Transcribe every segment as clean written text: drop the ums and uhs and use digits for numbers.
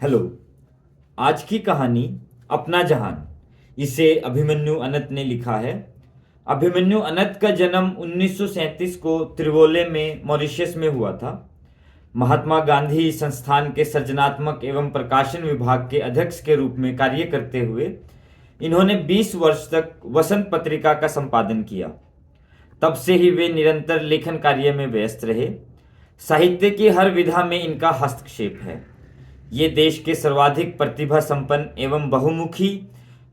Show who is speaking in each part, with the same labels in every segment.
Speaker 1: Hello. आज की कहानी अपना जहान, इसे अभिमन्यु अनंत ने लिखा है। अभिमन्यु अनंत का जन्म 1937 को त्रिवोले में मॉरिशस में हुआ था। महात्मा गांधी संस्थान के सृजनात्मक एवं प्रकाशन विभाग के अध्यक्ष के रूप में कार्य करते हुए इन्होंने 20 वर्ष तक वसंत पत्रिका का संपादन किया। तब से ही वे निरंतर लेखन कार्य में व्यस्त रहे। साहित्य की हर विधा में इनका हस्तक्षेप है। ये देश के सर्वाधिक प्रतिभा संपन्न एवं बहुमुखी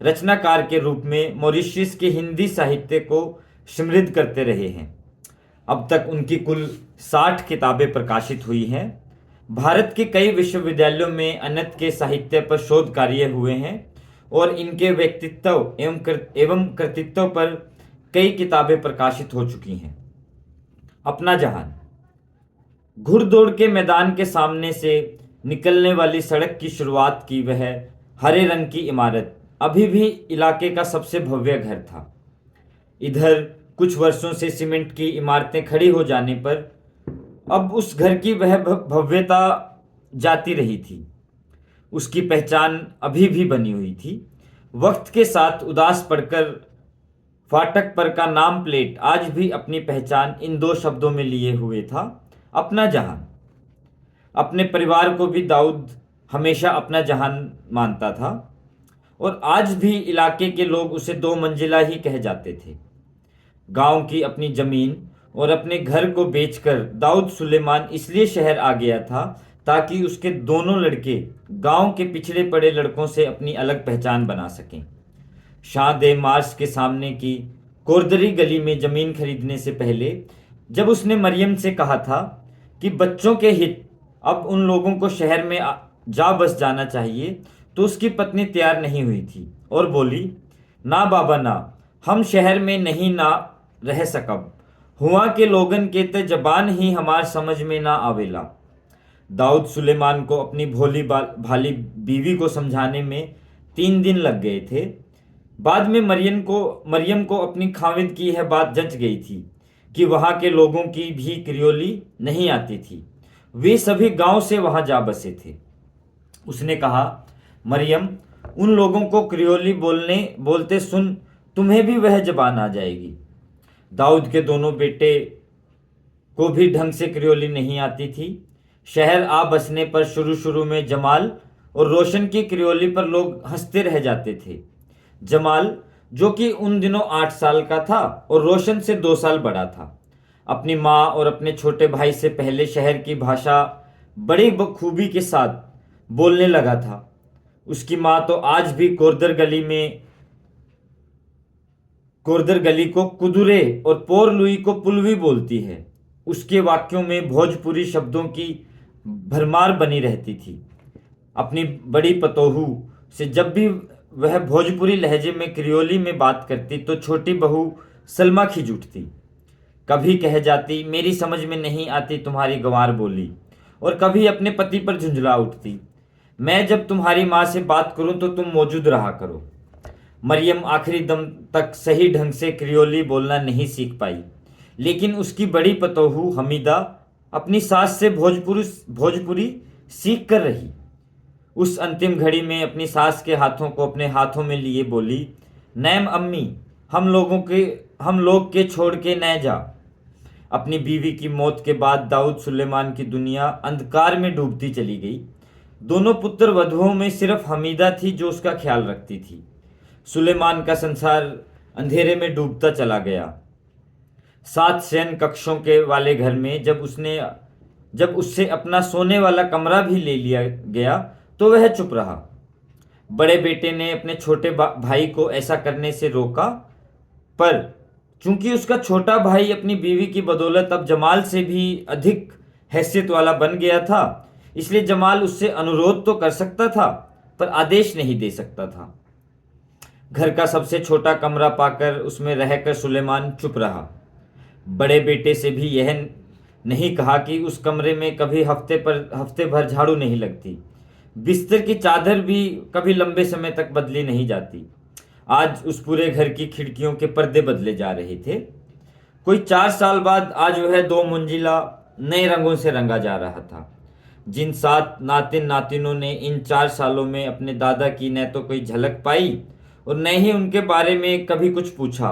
Speaker 1: रचनाकार के रूप में मॉरिशस के हिंदी साहित्य को समृद्ध करते रहे हैं। अब तक उनकी कुल 60 किताबें प्रकाशित हुई हैं। भारत के कई विश्वविद्यालयों में अनंत के साहित्य पर शोध कार्य हुए हैं और इनके व्यक्तित्व एवं कृतित्व पर कई किताबें प्रकाशित हो चुकी हैं। अपना जहान। घुड़दौड़ के मैदान के सामने से निकलने वाली सड़क की शुरुआत की वह हरे रंग की इमारत अभी भी इलाके का सबसे भव्य घर था। इधर कुछ वर्षों से सीमेंट की इमारतें खड़ी हो जाने पर अब उस घर की वह भव्यता जाती रही थी। उसकी पहचान अभी भी बनी हुई थी। वक्त के साथ उदास पड़कर फाटक पर का नाम प्लेट आज भी अपनी पहचान इन दो शब्दों में लिए हुए था, अपना जहान। अपने परिवार को भी दाऊद हमेशा अपना जहान मानता था और आज भी इलाके के लोग उसे दो मंजिला ही कह जाते थे। गांव की अपनी जमीन और अपने घर को बेचकर दाऊद सुलेमान इसलिए शहर आ गया था ताकि उसके दोनों लड़के गांव के पिछड़े पड़े लड़कों से अपनी अलग पहचान बना सकें। शाह दे मार्स के सामने की कोरदरी गली में जमीन खरीदने से पहले जब उसने मरियम से कहा था कि बच्चों के हित अब उन लोगों को शहर में जा बस जाना चाहिए, तो उसकी पत्नी तैयार नहीं हुई थी और बोली, ना बाबा ना, हम शहर में नहीं ना रह सकब। हुआ के लोगन के ते जबान ही हमार समझ में ना आवेला। दाऊद सुलेमान को अपनी भोली भाली बीवी को समझाने में 3 दिन लग गए थे। बाद में मरियम को अपनी खाविंद की यह बात जच गई थी कि वहां के लोगों की भी क्रियोली नहीं आती थी। वे सभी गांव से वहां जा बसे थे। उसने कहा, मरियम, उन लोगों को क्रियोली बोलते सुन तुम्हें भी वह जबान आ जाएगी। दाऊद के दोनों बेटे को भी ढंग से क्रियोली नहीं आती थी। शहर आ बसने पर शुरू शुरू में जमाल और रोशन की क्रियोली पर लोग हंसते रह जाते थे। जमाल, जो कि उन दिनों 8 साल का था और रोशन से 2 साल बड़ा था, अपनी माँ और अपने छोटे भाई से पहले शहर की भाषा बड़ी बखूबी के साथ बोलने लगा था। उसकी माँ तो आज भी कोरदर गली को कुदुरे और पोरलुई को पुलवी बोलती है। उसके वाक्यों में भोजपुरी शब्दों की भरमार बनी रहती थी। अपनी बड़ी पतोहू से जब भी वह भोजपुरी लहजे में क्रियोली में बात करती तो छोटी बहू सलमा खिंच उठती। कभी कह जाती, मेरी समझ में नहीं आती तुम्हारी गंवार बोली, और कभी अपने पति पर झुंझला उठती, मैं जब तुम्हारी माँ से बात करूं तो तुम मौजूद रहा करो। मरियम आखिरी दम तक सही ढंग से क्रियोली बोलना नहीं सीख पाई, लेकिन उसकी बड़ी पतोहू हमीदा अपनी सास से भोजपुरी सीख कर रही। उस अंतिम घड़ी में अपनी सास के हाथों को अपने हाथों में लिए बोली, नैम अम्मी, हम लोग के छोड़ के न जा। अपनी बीवी की मौत के बाद दाऊद सुलेमान की दुनिया अंधकार में डूबती चली गई। दोनों पुत्र वधुओं में सिर्फ हमीदा थी जो उसका ख्याल रखती थी। सुलेमान का संसार अंधेरे में डूबता चला गया। 7 शयन कक्षों के वाले घर में जब उससे अपना सोने वाला कमरा भी ले लिया गया तो वह चुप रहा। बड़े बेटे ने अपने छोटे भाई को ऐसा करने से रोका, पर चूंकि उसका छोटा भाई अपनी बीवी की बदौलत अब जमाल से भी अधिक हैसियत वाला बन गया था, इसलिए जमाल उससे अनुरोध तो कर सकता था पर आदेश नहीं दे सकता था। घर का सबसे छोटा कमरा पाकर उसमें रहकर सुलेमान चुप रहा। बड़े बेटे से भी यह नहीं कहा कि उस कमरे में कभी हफ्ते भर झाड़ू नहीं लगती। बिस्तर की चादर भी कभी लंबे समय तक बदली नहीं जाती। आज उस पूरे घर की खिड़कियों के पर्दे बदले जा रहे थे। कोई 4 साल बाद आज वह 2 मंजिला नए रंगों से रंगा जा रहा था। जिन 7 नातिन नातिनों ने इन 4 सालों में अपने दादा की न तो कोई झलक पाई और न ही उनके बारे में कभी कुछ पूछा,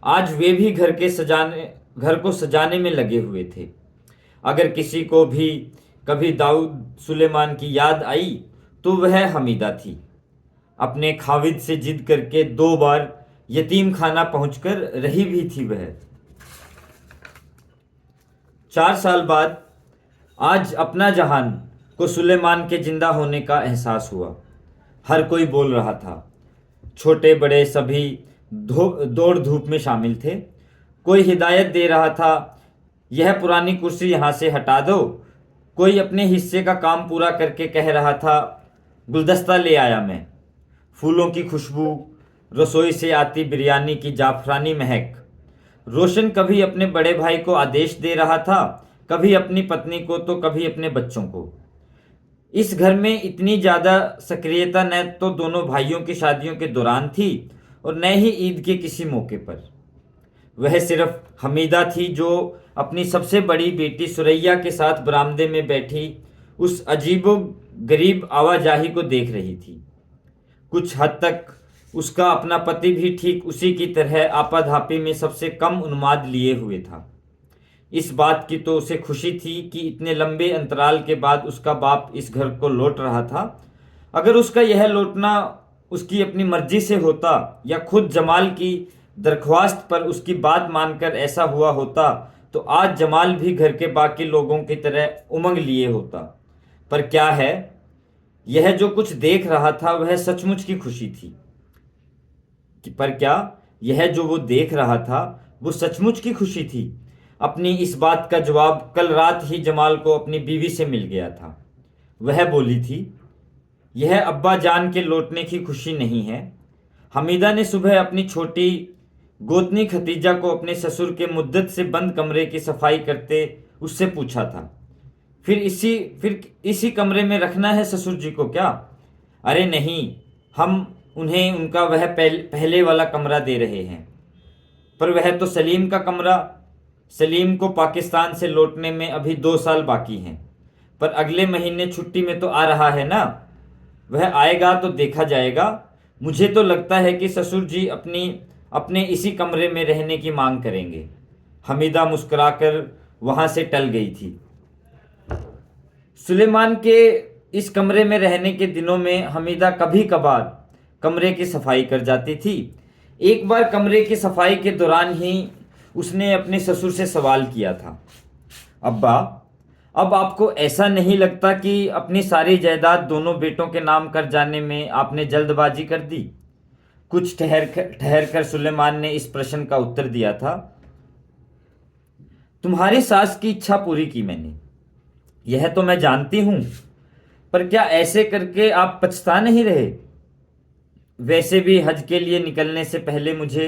Speaker 1: आज वे भी घर को सजाने में लगे हुए थे। अगर किसी को भी कभी दाऊद सुलेमान की याद आई तो वह हमीदा थी। अपने खाविद से जिद करके 2 बार यतीम खाना पहुंचकर रही भी थी वह। 4 साल बाद आज अपना जहान को सुलेमान के जिंदा होने का एहसास हुआ। हर कोई बोल रहा था, छोटे बड़े सभी दौड़ धूप में शामिल थे। कोई हिदायत दे रहा था, यह पुरानी कुर्सी यहाँ से हटा दो। कोई अपने हिस्से का काम पूरा करके कह रहा था, गुलदस्ता ले आया मैं। फूलों की खुशबू, रसोई से आती बिरयानी की जाफरानी महक। रोशन कभी अपने बड़े भाई को आदेश दे रहा था, कभी अपनी पत्नी को तो कभी अपने बच्चों को। इस घर में इतनी ज़्यादा सक्रियता न तो दोनों भाइयों की शादियों के दौरान थी और न ही ईद के किसी मौके पर। वह सिर्फ हमीदा थी जो अपनी सबसे बड़ी बेटी सुरैया के साथ बरामदे में बैठी उस अजीबो गरीब आवाजाही को देख रही थी। कुछ हद तक उसका अपना पति भी ठीक उसी की तरह आपाधापी में सबसे कम उन्माद लिए हुए था। इस बात की तो उसे खुशी थी कि इतने लंबे अंतराल के बाद उसका बाप इस घर को लौट रहा था। अगर उसका यह लौटना उसकी अपनी मर्जी से होता या खुद जमाल की दरख्वास्त पर उसकी बात मानकर ऐसा हुआ होता तो आज जमाल भी घर के बाकी लोगों की तरह उमंग लिए होता। पर क्या है, यह जो कुछ देख रहा था वह सचमुच की खुशी थी। पर क्या यह जो वो देख रहा था वो सचमुच की खुशी थी? अपनी इस बात का जवाब कल रात ही जमाल को अपनी बीवी से मिल गया था। वह बोली थी, यह अब्बा जान के लौटने की खुशी नहीं है। हमीदा ने सुबह अपनी छोटी गोतनी खतीजा को अपने ससुर के मुद्दत से बंद कमरे की सफाई करते उससे पूछा था, फिर इसी कमरे में रखना है ससुर जी को क्या? अरे नहीं, हम उन्हें उनका वह पहले वाला कमरा दे रहे हैं। पर वह तो सलीम का कमरा। सलीम को पाकिस्तान से लौटने में अभी 2 साल बाकी हैं, पर अगले महीने छुट्टी में तो आ रहा है ना। वह आएगा तो देखा जाएगा। मुझे तो लगता है कि ससुर जी अपने इसी कमरे में रहने की मांग करेंगे। हमीदा मुस्कुराकर वहां से टल गई थी। सुलेमान के इस कमरे में रहने के दिनों में हमीदा कभी कभार कमरे की सफाई कर जाती थी। एक बार कमरे की सफाई के दौरान ही उसने अपने ससुर से सवाल किया था, अब्बा, अब आपको ऐसा नहीं लगता कि अपनी सारी जायदाद दोनों बेटों के नाम कर जाने में आपने जल्दबाजी कर दी? कुछ ठहर कर सुलेमान ने इस प्रश्न का उत्तर दिया था, तुम्हारी सास की इच्छा पूरी की मैंने, यह तो मैं जानती हूं, पर क्या ऐसे करके आप पछता नहीं रहे? वैसे भी हज के लिए निकलने से पहले मुझे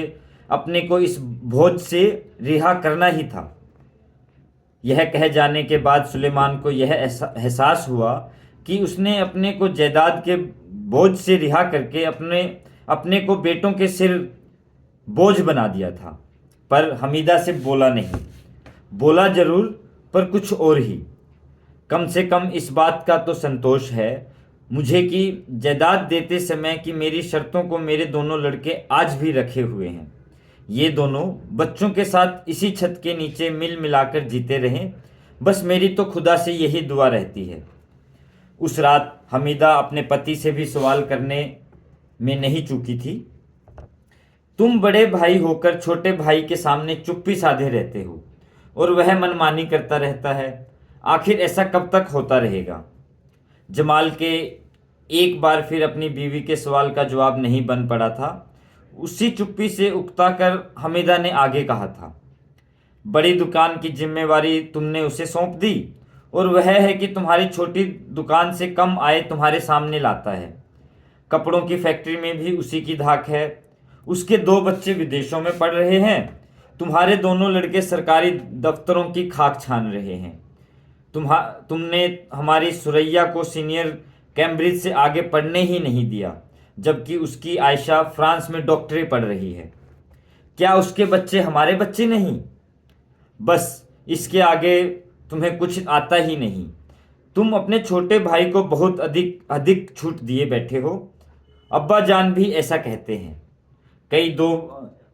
Speaker 1: अपने को इस बोझ से रिहा करना ही था। यह कह जाने के बाद सुलेमान को यह एहसास हुआ कि उसने अपने को जायदाद के बोझ से रिहा करके अपने को बेटों के सिर बोझ बना दिया था। पर हमीदा से बोला नहीं। बोला जरूर, पर कुछ और ही। कम से कम इस बात का तो संतोष है मुझे कि जायदाद देते समय कि मेरी शर्तों को मेरे दोनों लड़के आज भी रखे हुए हैं। ये दोनों बच्चों के साथ इसी छत के नीचे मिल मिलाकर जीते रहें, बस मेरी तो खुदा से यही दुआ रहती है। उस रात हमीदा अपने पति से भी सवाल करने में नहीं चूकी थी, तुम बड़े भाई होकर छोटे भाई के सामने चुप्पी साधे रहते हो और वह मनमानी करता रहता है, आखिर ऐसा कब तक होता रहेगा? जमाल के एक बार फिर अपनी बीवी के सवाल का जवाब नहीं बन पड़ा था। उसी चुप्पी से उकता कर हमीदा ने आगे कहा था, बड़ी दुकान की जिम्मेवारी तुमने उसे सौंप दी और वह है कि तुम्हारी छोटी दुकान से कम आय तुम्हारे सामने लाता है। कपड़ों की फैक्ट्री में भी उसी की धाक है। उसके 2 बच्चे विदेशों में पढ़ रहे हैं। तुम्हारे दोनों लड़के सरकारी दफ्तरों की खाक छान रहे हैं। तुमने हमारी सुरैया को सीनियर कैम्ब्रिज से आगे पढ़ने ही नहीं दिया, जबकि उसकी आयशा फ्रांस में डॉक्टरी पढ़ रही है। क्या उसके बच्चे हमारे बच्चे नहीं? बस इसके आगे तुम्हें कुछ आता ही नहीं। तुम अपने छोटे भाई को बहुत अधिक अधिक छूट दिए बैठे हो। अब्बा जान भी ऐसा कहते हैं। कई दो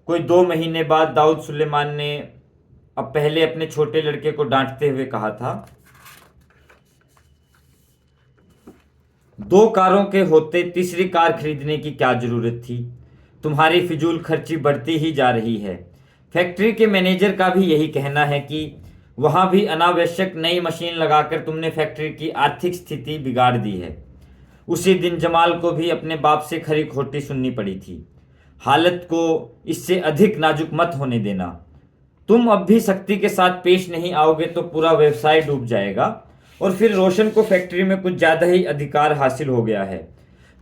Speaker 1: कोई 2 महीने बाद दाऊद सुलेमान ने अब पहले अपने छोटे लड़के को डांटते हुए कहा था, 2 कारों के होते तीसरी कार खरीदने की क्या जरूरत थी। तुम्हारी फिजूल खर्ची बढ़ती ही जा रही है। फैक्ट्री के मैनेजर का भी यही कहना है कि वहां भी अनावश्यक नई मशीन लगाकर तुमने फैक्ट्री की आर्थिक स्थिति बिगाड़ दी है। उसी दिन जमाल को भी अपने बाप से खरी खोटी सुननी पड़ी थी। हालत को इससे अधिक नाजुक मत होने देना। तुम अब भी सख्ती के साथ पेश नहीं आओगे तो पूरा व्यवसाय डूब जाएगा और फिर रोशन को फैक्ट्री में कुछ ज़्यादा ही अधिकार हासिल हो गया है।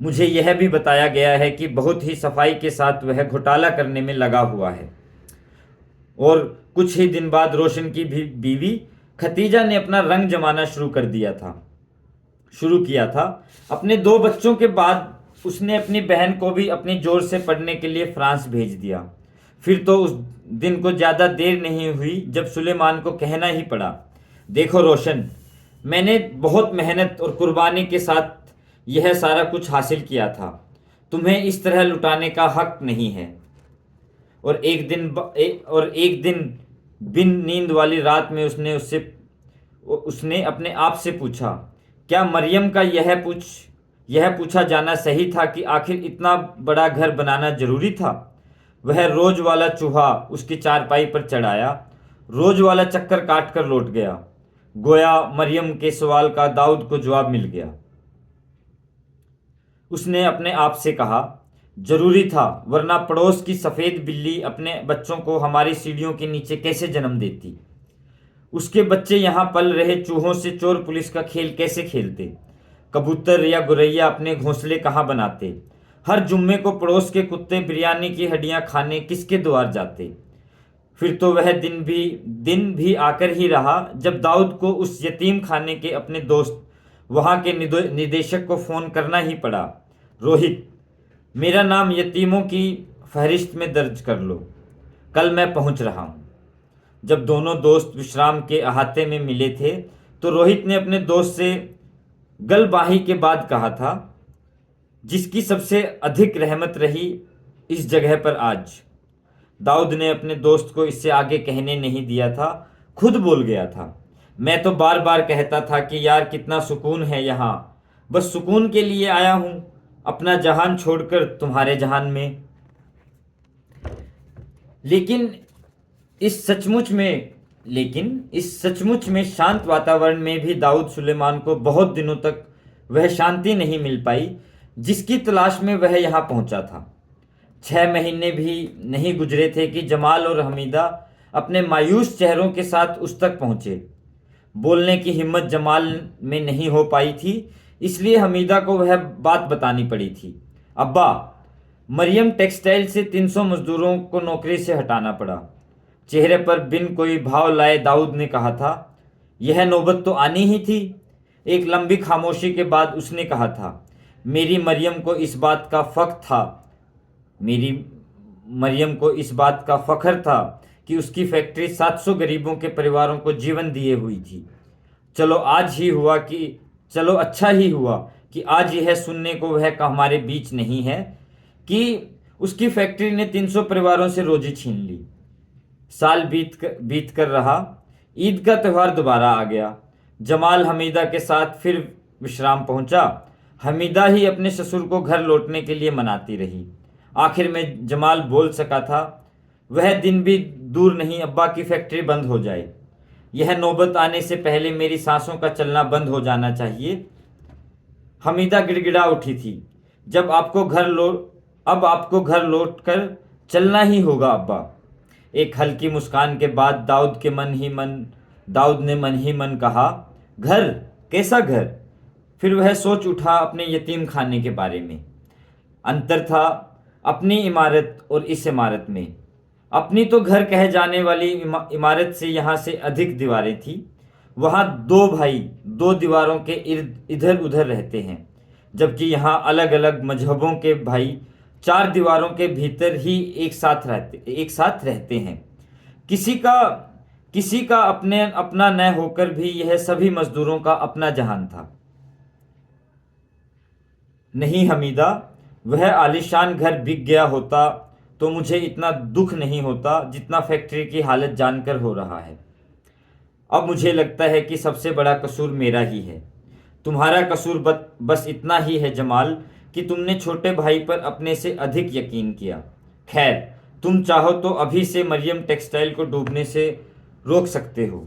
Speaker 1: मुझे यह भी बताया गया है कि बहुत ही सफाई के साथ वह घोटाला करने में लगा हुआ है। और कुछ ही दिन बाद रोशन की भी बीवी खतीजा ने अपना रंग जमाना शुरू किया था। अपने 2 बच्चों के बाद उसने अपनी बहन को भी अपनी जोर से पढ़ने के लिए फ्रांस भेज दिया। फिर तो उस दिन को ज़्यादा देर नहीं हुई जब सुलेमान को कहना ही पड़ा, देखो रोशन, मैंने बहुत मेहनत और कुर्बानी के साथ यह सारा कुछ हासिल किया था। तुम्हें इस तरह लुटाने का हक नहीं है। और एक दिन बिन नींद वाली रात में उसने अपने आप से पूछा, क्या मरियम का यह पूछा जाना सही था कि आखिर इतना बड़ा घर बनाना जरूरी था। वह रोज वाला चूहा उसकी चारपाई पर चढ़ाया, रोज वाला चक्कर काट कर लौट गया। गोया मरियम के सवाल का दाऊद को जवाब मिल गया। उसने अपने आप से कहा, जरूरी था, वरना पड़ोस की सफेद बिल्ली अपने बच्चों को हमारी सीढ़ियों के नीचे कैसे जन्म देती। उसके बच्चे यहाँ पल रहे चूहों से चोर पुलिस का खेल कैसे खेलते। कबूतर या गुरैया अपने घोंसले कहाँ बनाते। हर जुम्मे को पड़ोस के कुत्ते बिरयानी की हड्डियां खाने किसके द्वार जाते। फिर तो वह दिन भी आकर ही रहा जब दाऊद को उस यतीम खाने के अपने दोस्त वहाँ के निदेशक को फ़ोन करना ही पड़ा, रोहित, मेरा नाम यतीमों की फहरिस्त में दर्ज कर लो, कल मैं पहुँच रहा हूँ। जब दोनों दोस्त विश्राम के अहाते में मिले थे तो रोहित ने अपने दोस्त से गलबाही के बाद कहा था, जिसकी सबसे अधिक रहमत रही इस जगह पर आज। दाऊद ने अपने दोस्त को इससे आगे कहने नहीं दिया था, खुद बोल गया था, मैं तो बार बार कहता था कि यार कितना सुकून है यहाँ, बस सुकून के लिए आया हूँ, अपना जहान छोड़कर तुम्हारे जहान में। लेकिन इस सचमुच में शांत वातावरण में भी दाऊद सुलेमान को बहुत दिनों तक वह शांति नहीं मिल पाई जिसकी तलाश में वह यहाँ पहुंचा था। 6 महीने भी नहीं गुजरे थे कि जमाल और हमीदा अपने मायूस चेहरों के साथ उस तक पहुंचे। बोलने की हिम्मत जमाल में नहीं हो पाई थी, इसलिए हमीदा को वह बात बतानी पड़ी थी। अब्बा, मरियम टेक्सटाइल से 300 मजदूरों को नौकरी से हटाना पड़ा। चेहरे पर बिन कोई भाव लाए दाऊद ने कहा था, यह नौबत तो आनी ही थी। एक लंबी खामोशी के बाद उसने कहा था, मेरी मरियम को इस बात का फख्र था कि उसकी फैक्ट्री 700 गरीबों के परिवारों को जीवन दिए हुई थी। चलो अच्छा ही हुआ कि आज यह सुनने को वह हमारे बीच नहीं है कि उसकी फैक्ट्री ने 300 परिवारों से रोजी छीन ली। साल बीत कर रहा, ईद का त्यौहार दोबारा आ गया। जमाल हमीदा के साथ फिर विश्राम पहुंचा। हमीदा ही अपने ससुर को घर लौटने के लिए मनाती रही। आखिर में जमाल बोल सका था, वह दिन भी दूर नहीं अब्बा की फैक्ट्री बंद हो जाए। यह नौबत आने से पहले मेरी सांसों का चलना बंद हो जाना चाहिए। हमीदा गिड़गिड़ा उठी थी, अब आपको घर लौट कर चलना ही होगा अब्बा। एक हल्की मुस्कान के बाद दाऊद ने मन ही मन कहा, घर? कैसा घर? फिर वह सोच उठा अपने यतीम खाने के बारे में। अंतर था अपनी इमारत और इस इमारत में। अपनी तो घर कहे जाने वाली इमारत से यहाँ से अधिक दीवारें थी। वहाँ 2 भाई 2 दीवारों के इधर उधर रहते हैं, जबकि यहाँ अलग अलग मजहबों के भाई 4 दीवारों के भीतर ही एक साथ रहते हैं। किसी का अपना न होकर भी यह सभी मजदूरों का अपना जहान था। नहीं हमीदा, वह आलीशान घर बिक गया होता तो मुझे इतना दुख नहीं होता जितना फैक्ट्री की हालत जानकर हो रहा है। अब मुझे लगता है कि सबसे बड़ा कसूर मेरा ही है। तुम्हारा कसूर बस इतना ही है जमाल कि तुमने छोटे भाई पर अपने से अधिक यकीन किया। खैर, तुम चाहो तो अभी से मरियम टेक्सटाइल को डूबने से रोक सकते हो।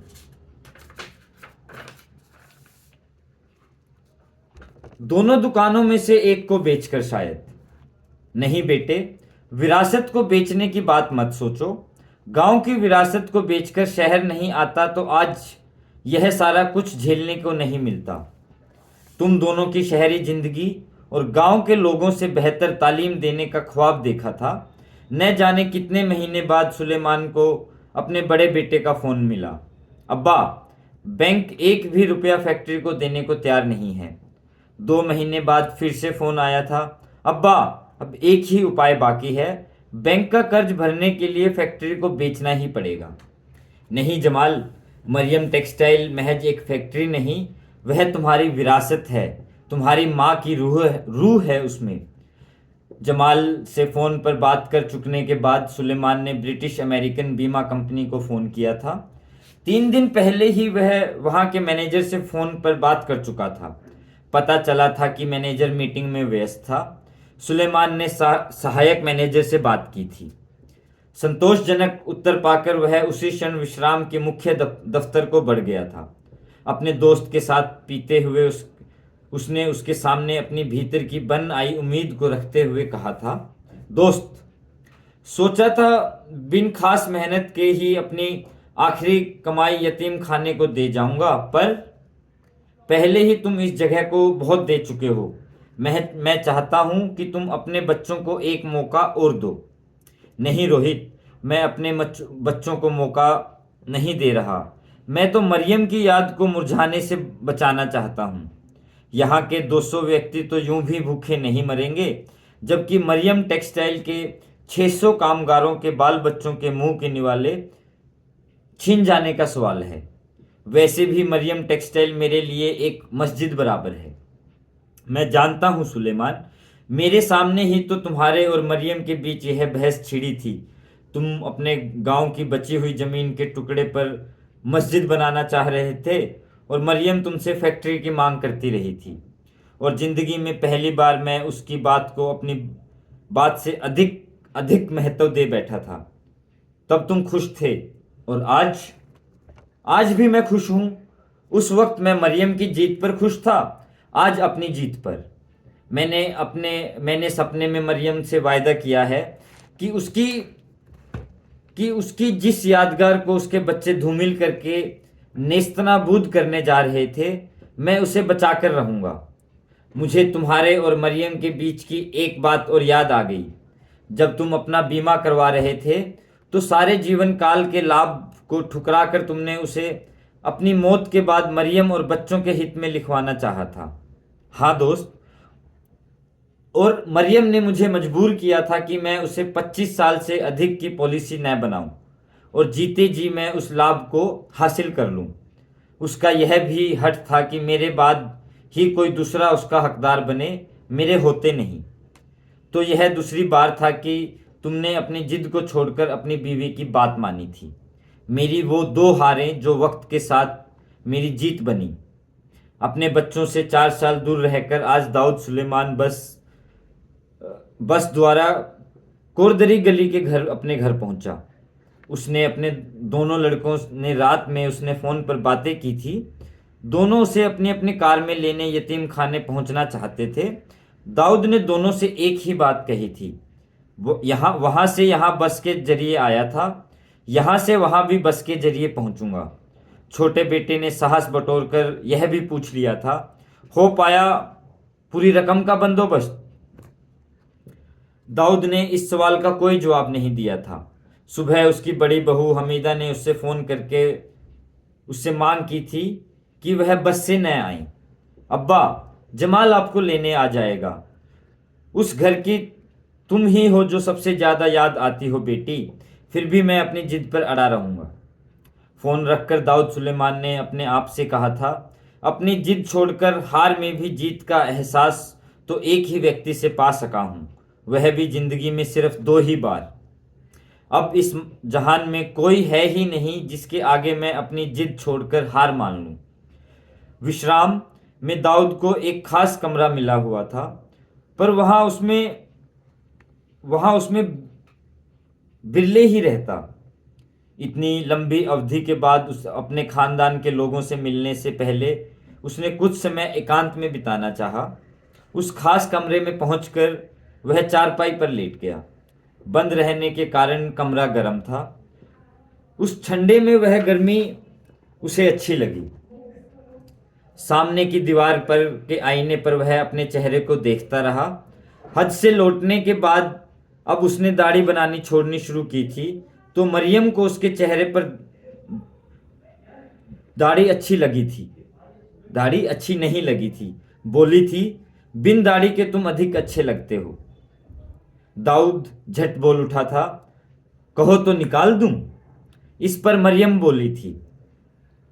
Speaker 1: दोनों दुकानों में से एक को बेचकर शायद। नहीं बेटे, विरासत को बेचने की बात मत सोचो। गांव की विरासत को बेचकर शहर नहीं आता तो आज यह सारा कुछ झेलने को नहीं मिलता। तुम दोनों की शहरी जिंदगी और गांव के लोगों से बेहतर तालीम देने का ख्वाब देखा था। न जाने कितने महीने बाद सुलेमान को अपने बड़े बेटे का फोन मिला। अब्बा, बैंक एक भी रुपया फैक्ट्री को देने को तैयार नहीं है। 2 महीने बाद फिर से फोन आया था। अब्बा, अब एक ही उपाय बाकी है। बैंक का कर्ज भरने के लिए फैक्ट्री को बेचना ही पड़ेगा। नहीं जमाल, मरियम टेक्सटाइल महज एक फैक्ट्री नहीं, वह तुम्हारी विरासत है। तुम्हारी माँ की रूह है उसमें। जमाल से फ़ोन पर बात कर चुकने के बाद सुलेमान ने ब्रिटिश अमेरिकन बीमा कंपनी को फ़ोन किया था। 3 दिन पहले ही वह वहाँ के मैनेजर से फ़ोन पर बात कर चुका था। पता चला था कि मैनेजर मीटिंग में व्यस्त था। सुलेमान ने सहायक मैनेजर से बात की थी। संतोषजनक उत्तर पाकर वह उसी क्षण विश्राम के मुख्य दफ्तर को बढ़ गया था। अपने दोस्त के साथ पीते हुए उसने उसके सामने अपनी भीतर की बन आई उम्मीद को रखते हुए कहा था, दोस्त, सोचा था बिन खास मेहनत के ही अपनी आखिरी कमाई यतीम खाने को दे जाऊंगा, पर पहले ही तुम इस जगह को बहुत दे चुके हो। मैं चाहता हूं कि तुम अपने बच्चों को एक मौका और दो। नहीं रोहित, मैं अपने बच्चों को मौका नहीं दे रहा। मैं तो मरियम की याद को मुरझाने से बचाना चाहता हूँ। यहाँ के 200 व्यक्ति तो यूं भी भूखे नहीं मरेंगे, जबकि मरियम टेक्सटाइल के 600 कामगारों के बाल बच्चों के मुंह के निवाले छीन जाने का सवाल है। वैसे भी मरियम टेक्सटाइल मेरे लिए एक मस्जिद बराबर है। मैं जानता हूँ सुलेमान, मेरे सामने ही तो तुम्हारे और मरियम के बीच यह बहस छिड़ी थी। तुम अपने गांव की बची हुई जमीन के टुकड़े पर मस्जिद बनाना चाह रहे थे और मरियम तुमसे फैक्ट्री की मांग करती रही थी। और जिंदगी में पहली बार मैं उसकी बात को अपनी बात से अधिक अधिक महत्व दे बैठा था। तब तुम खुश थे और आज भी मैं खुश हूं। उस वक्त मैं मरियम की जीत पर खुश था, आज अपनी जीत पर। मैंने सपने में मरियम से वायदा किया है कि उसकी जिस यादगार को उसके बच्चे धूमिल करके नेस्तनाबूद करने जा रहे थे, मैं उसे बचाकर रहूंगा। मुझे तुम्हारे और मरियम के बीच की एक बात और याद आ गई। जब तुम अपना बीमा करवा रहे थे तो सारे जीवन काल के लाभ को ठुकरा कर तुमने उसे अपनी मौत के बाद मरियम और बच्चों के हित में लिखवाना चाहा था। हाँ दोस्त, और मरियम ने मुझे मजबूर किया था कि मैं उसे 25 साल से अधिक की पॉलिसी न बनाऊं और जीते जी मैं उस लाभ को हासिल कर लूं। उसका यह भी हट था कि मेरे बाद ही कोई दूसरा उसका हकदार बने, मेरे होते नहीं। तो यह दूसरी बार था कि तुमने अपनी जिद को छोड़कर अपनी बीवी की बात मानी थी। मेरी वो 2 हारें जो वक्त के साथ मेरी जीत बनी। अपने बच्चों से 4 साल दूर रहकर आज दाऊद सुलेमान बस द्वारा कोरदरी गली के अपने घर पहुंचा। उसने अपने दोनों लड़कों ने रात में उसने फ़ोन पर बातें की थी। दोनों उसे अपनी अपनी कार में लेने यतीम खाने पहुंचना चाहते थे। दाऊद ने दोनों से एक ही बात कही थी। वो वहां से यहाँ बस के जरिए आया था, यहाँ से वहां भी बस के जरिए पहुंचूंगा। छोटे बेटे ने साहस बटोरकर यह भी पूछ लिया था, हो पाया पूरी रकम का बंदोबस्त? दाऊद ने इस सवाल का कोई जवाब नहीं दिया था। सुबह उसकी बड़ी बहू हमीदा ने उससे फ़ोन करके उससे मांग की थी कि वह बस से न आए। अब्बा, जमाल आपको लेने आ जाएगा। उस घर की तुम ही हो जो सबसे ज़्यादा याद आती हो बेटी। फिर भी मैं अपनी जिद पर अड़ा रहूँगा। फ़ोन रखकर दाऊद सुलेमान ने अपने आप से कहा था, अपनी जिद छोड़कर हार में भी जीत का एहसास तो एक ही व्यक्ति से पा सका हूँ, वह भी जिंदगी में सिर्फ 2 ही बार। अब इस जहान में कोई है ही नहीं जिसके आगे मैं अपनी जिद छोड़कर हार मान लूं। विश्राम में दाऊद को एक खास कमरा मिला हुआ था, पर वहां उसमें बिरले ही रहता। इतनी लंबी अवधि के बाद उस अपने खानदान के लोगों से मिलने से पहले उसने कुछ समय एकांत में बिताना चाहा। उस खास कमरे में पहुंचकर वह चारपाई पर लेट गया। बंद रहने के कारण कमरा गर्म था। उस ठंडे में वह गर्मी उसे अच्छी लगी। सामने की दीवार पर के आईने पर वह अपने चेहरे को देखता रहा। हज से लौटने के बाद अब उसने दाढ़ी बनानी छोड़नी शुरू की थी, तो मरियम को उसके चेहरे पर दाढ़ी अच्छी नहीं लगी थी। बोली थी, बिन दाढ़ी के तुम अधिक अच्छे लगते हो। दाऊद झट बोल उठा था, कहो तो निकाल दूं। इस पर मरियम बोली थी,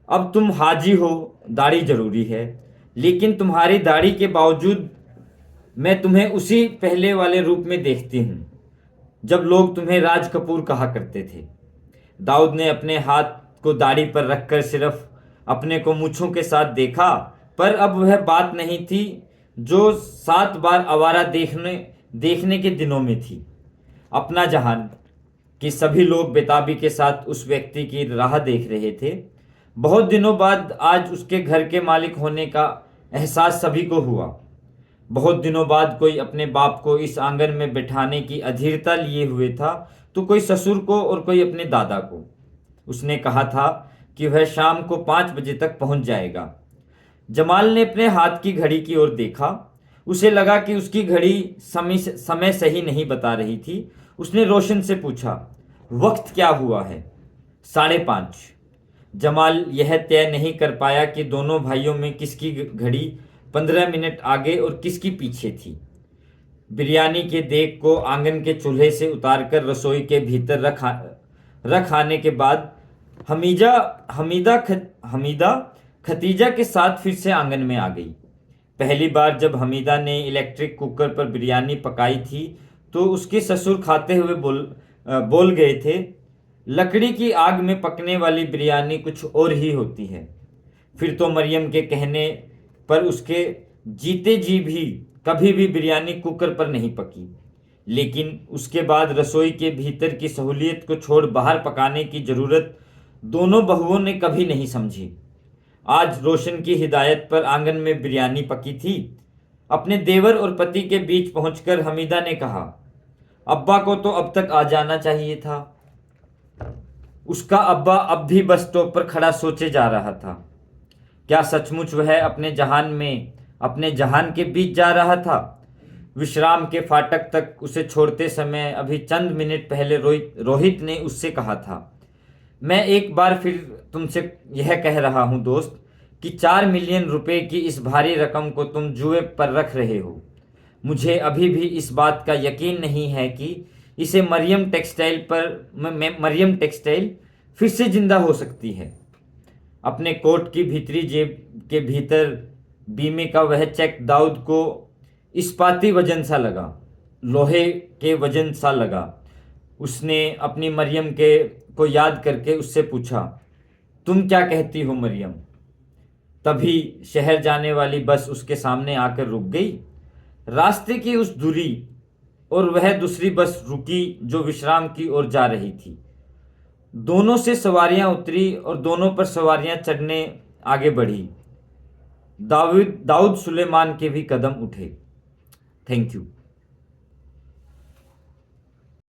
Speaker 1: अब तुम हाजी हो, दाढ़ी जरूरी है, लेकिन तुम्हारी दाढ़ी के बावजूद मैं तुम्हें उसी पहले वाले रूप में देखती हूं जब लोग तुम्हें राज कपूर कहा करते थे। दाऊद ने अपने हाथ को दाढ़ी पर रखकर सिर्फ अपने को मूंछों के साथ देखा, पर अब वह बात नहीं थी जो 7 बार आवारा देखने के दिनों में थी। अपना जहान कि सभी लोग बेताबी के साथ उस व्यक्ति की राह देख रहे थे। बहुत दिनों बाद आज उसके घर के मालिक होने का एहसास सभी को हुआ। बहुत दिनों बाद कोई अपने बाप को इस आंगन में बिठाने की अधीरता लिए हुए था, तो कोई ससुर को और कोई अपने दादा को। उसने कहा था कि वह शाम को 5 बजे तक पहुंच जाएगा। जमाल ने अपने हाथ की घड़ी की ओर देखा। उसे लगा कि उसकी घड़ी समय सही नहीं बता रही थी। उसने रोशन से पूछा, वक्त क्या हुआ है? 5:30। जमाल यह तय नहीं कर पाया कि दोनों भाइयों में किसकी घड़ी 15 मिनट आगे और किसकी पीछे थी। बिरयानी के देग को आंगन के चूल्हे से उतारकर रसोई के भीतर रख आने के बाद हमीदा खतीजा के साथ फिर से आंगन में आ गई। पहली बार जब हमीदा ने इलेक्ट्रिक कुकर पर बिरयानी पकाई थी तो उसके ससुर खाते हुए बोल गए थे, लकड़ी की आग में पकने वाली बिरयानी कुछ और ही होती है। फिर तो मरियम के कहने पर उसके जीते जी भी कभी भी बिरयानी कुकर पर नहीं पकी, लेकिन उसके बाद रसोई के भीतर की सहूलियत को छोड़ बाहर पकाने की जरूरत दोनों बहुओं ने कभी नहीं समझी। आज रोशन की हिदायत पर आंगन में बिरयानी पकी थी। अपने देवर और पति के बीच पहुंचकर हमीदा ने कहा, अब्बा को तो अब तक आ जाना चाहिए था। उसका अब्बा अब भी बस स्टॉप पर खड़ा सोचे जा रहा था। क्या सचमुच वह अपने जहान के बीच जा रहा था? विश्राम के फाटक तक उसे छोड़ते समय अभी चंद मिनट पहले रोहित ने उससे कहा था, मैं एक बार फिर तुमसे यह कह रहा हूं दोस्त कि 4 मिलियन रुपए की इस भारी रकम को तुम जुए पर रख रहे हो। मुझे अभी भी इस बात का यकीन नहीं है कि इसे मरियम टेक्सटाइल फिर से जिंदा हो सकती है। अपने कोट की भीतरी जेब के भीतर बीमे का वह चेक दाऊद को इस्पाती वजन सा लगा, लोहे के वजन सा लगा। उसने अपनी मरियम को याद करके उससे पूछा, तुम क्या कहती हो मरियम? तभी शहर जाने वाली बस उसके सामने आकर रुक गई। रास्ते की उस दूरी और वह दूसरी बस रुकी जो विश्राम की ओर जा रही थी। दोनों से सवारियां उतरी और दोनों पर सवारियां चढ़ने आगे बढ़ी। दाऊद सुलेमान के भी कदम उठे। Thank you.